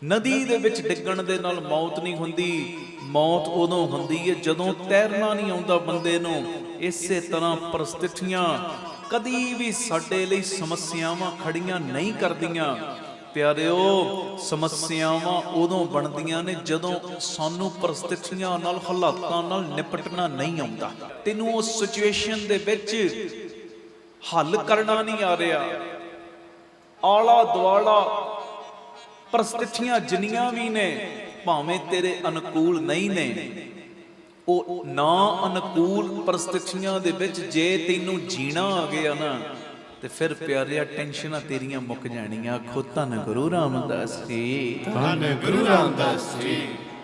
ਨਦੀ ਦੇ ਵਿੱਚ ਡਿੱਗਣ ਦੇ ਨਾਲ ਮੌਤ ਨਹੀਂ ਹੁੰਦੀ, ਮੌਤ ਉਦੋਂ ਹੁੰਦੀ ਹੈ ਜਦੋਂ ਤੈਰਨਾ ਨਹੀਂ ਆਉਂਦਾ ਬੰਦੇ ਨੂੰ। ਇਸੇ ਤਰ੍ਹਾਂ ਪਰਿਸਥਿਤੀਆਂ ਕਦੀ ਵੀ ਸਾਡੇ ਲਈ ਸਮੱਸਿਆਵਾਂ ਖੜੀਆਂ ਨਹੀਂ ਕਰਦੀਆਂ। ਪਿਆਰਿਓ, ਸਮੱਸਿਆਵਾਂ ਉਦੋਂ ਬਣਦੀਆਂ ਨੇ ਜਦੋਂ ਸਾਨੂੰ ਪਰਿਸਥਿਤੀਆਂ ਨਾਲ, ਹਾਲਾਤਾਂ ਨਾਲ ਨਿਪਟਣਾ ਨਹੀਂ ਆਉਂਦਾ। ਤੈਨੂੰ ਉਸ ਸਿਚੁਏਸ਼ਨ ਦੇ ਵਿੱਚ ਹੱਲ ਕਰਨਾ ਨਹੀਂ ਆ ਰਿਹਾ। ਆਲਾ ਦੁਆਲਾ ਪਰਿਸਥਿਤੀਆਂ ਜਿੰਨੀਆਂ ਵੀ ਨੇ, ਭਾਵੇਂ ਤੇਰੇ ਅਨੁਕੂਲ ਨਹੀਂ ਨੇ, ਉਹ ਨਾ ਅਨੁਕੂਲ ਪਰਿਸਥਿਤੀਆਂ ਦੇ ਵਿੱਚ ਜੇ ਤੈਨੂੰ ਜੀਣਾ ਆ ਗਿਆ ਨਾ, ਤੇ ਫਿਰ ਪਿਆਰਿਆ ਟੈਨਸ਼ਨਾਂ ਤੇਰੀਆਂ ਮੁੱਕ ਜਾਣੀਆਂ। ਆਖੋ ਧੰਨ ਗੁਰੂ ਰਾਮਦਾਸ ਜੀ, ਧੰਨ ਗੁਰੂ ਰਾਮਦਾਸ ਜੀ।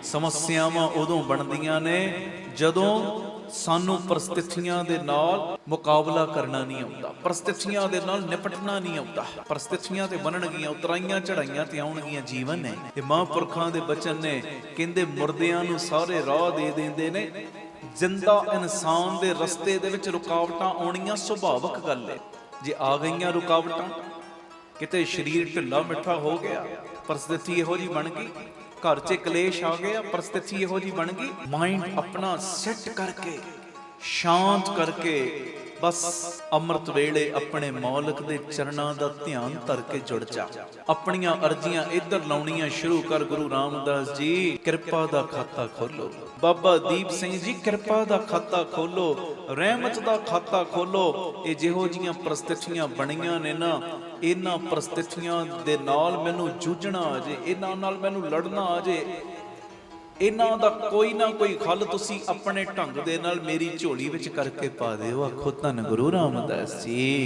ਸਮੱਸਿਆਵਾਂ ਉਦੋਂ ਬਣਦੀਆਂ ਨੇ ਜਦੋਂ ਸਾਨੂੰ ਪਰਿਸਥਿਤੀਆਂ ਦੇ ਨਾਲ ਮੁਕਾਬਲਾ ਕਰਨਾ ਨਹੀਂ ਆਉਂਦਾ, ਪਰਿਸਥਿਤੀਆਂ ਦੇ ਨਾਲ ਨਿਪਟਣਾ ਨਹੀਂ ਆਉਂਦਾ। ਪਰਿਸਥਿਤੀਆਂ ਤੇ ਬਣਨਗੀਆਂ, ਉਤਰਾਈਆਂ ਚੜਾਈਆਂ ਤੇ ਆਉਣਗੀਆਂ। ਜੀਵਨ ਨੇ, ਇਹ ਮਹਾਂਪੁਰਖਾਂ ਦੇ ਬਚਨ ਨੇ। ਕਹਿੰਦੇ ਮੁਰਦਿਆਂ ਨੂੰ ਸਾਰੇ ਰਾਹ ਦੇ ਦਿੰਦੇ ਨੇ, ਜ਼ਿੰਦਾ ਇਨਸਾਨ ਦੇ ਰਸਤੇ ਦੇ ਵਿੱਚ ਰੁਕਾਵਟਾਂ ਆਉਣੀਆਂ ਸੁਭਾਵਿਕ ਗੱਲ ਹੈ। ਜੇ ਆ ਗਈਆਂ ਰੁਕਾਵਟਾਂ, ਕਿਤੇ ਸਰੀਰ ਢਿੱਲਾ ਮਿੱਠਾ ਹੋ ਗਿਆ, ਪਰਿਸਥਿਤੀ ਇਹੋ ਜਿਹੀ ਬਣ ਗਈ, ਘਰ 'ਚ ਕਲੇਸ਼ ਆ ਗਿਆ, ਪਰਿਸਥਿਤੀ ਇਹੋ ਜਿਹੀ ਬਣ ਗਈ, ਮਾਈਂਡ ਆਪਣਾ ਸੈੱਟ ਕਰਕੇ, ਸ਼ਾਂਤ ਕਰਕੇ, ਬਸ ਅੰਮ੍ਰਿਤ ਵੇਲੇ ਆਪਣੇ ਮੌਲਕ ਦੇ ਚਰਨਾਂ ਦਾ ਧਿਆਨ ਧਰ ਕੇ ਜੁੜ ਜਾ। ਆਪਣੀਆਂ ਅਰਜ਼ੀਆਂ ਇੱਧਰ ਲਾਉਣੀਆਂ ਸ਼ੁਰੂ ਕਰ। ਗੁਰੂ ਰਾਮਦਾਸ ਜੀ, ਕਿਰਪਾ ਦਾ ਖਾਤਾ ਖੋਲੋ। ਬਾਬਾ ਦੀਪ ਸਿੰਘ ਜੀ, ਕਿਰਪਾ ਦਾ ਖਾਤਾ ਖੋਲੋ, ਰਹਿਮਤ ਦਾ ਖਾਤਾ ਖੋਲੋ। ਇਹ ਜਿਹੋ ਜੀਆਂ ਪਰਿਸਥਿਤੀਆਂ ਬਣੀਆਂ ਨੇ ਨਾ, ਇਹਨਾਂ ਪਰਿਸਥਿਤੀਆਂ ਦੇ ਨਾਲ ਮੈਨੂੰ ਜੂਝਣਾ ਆ ਜੇ, ਇਹਨਾਂ ਨਾਲ ਮੈਨੂੰ ਲੜਨਾ ਆ ਜੇ, ਇਹਨਾਂ ਦਾ ਕੋਈ ਨਾ ਕੋਈ ਹੱਲ ਤੁਸੀਂ ਆਪਣੇ ਢੰਗ ਦੇ ਨਾਲ ਮੇਰੀ ਝੋਲੀ ਵਿੱਚ ਕਰਕੇ ਪਾ ਦਿਓ। ਆਖੋ ਧੰਨ ਗੁਰੂ ਰਾਮਦਾਸ ਜੀ।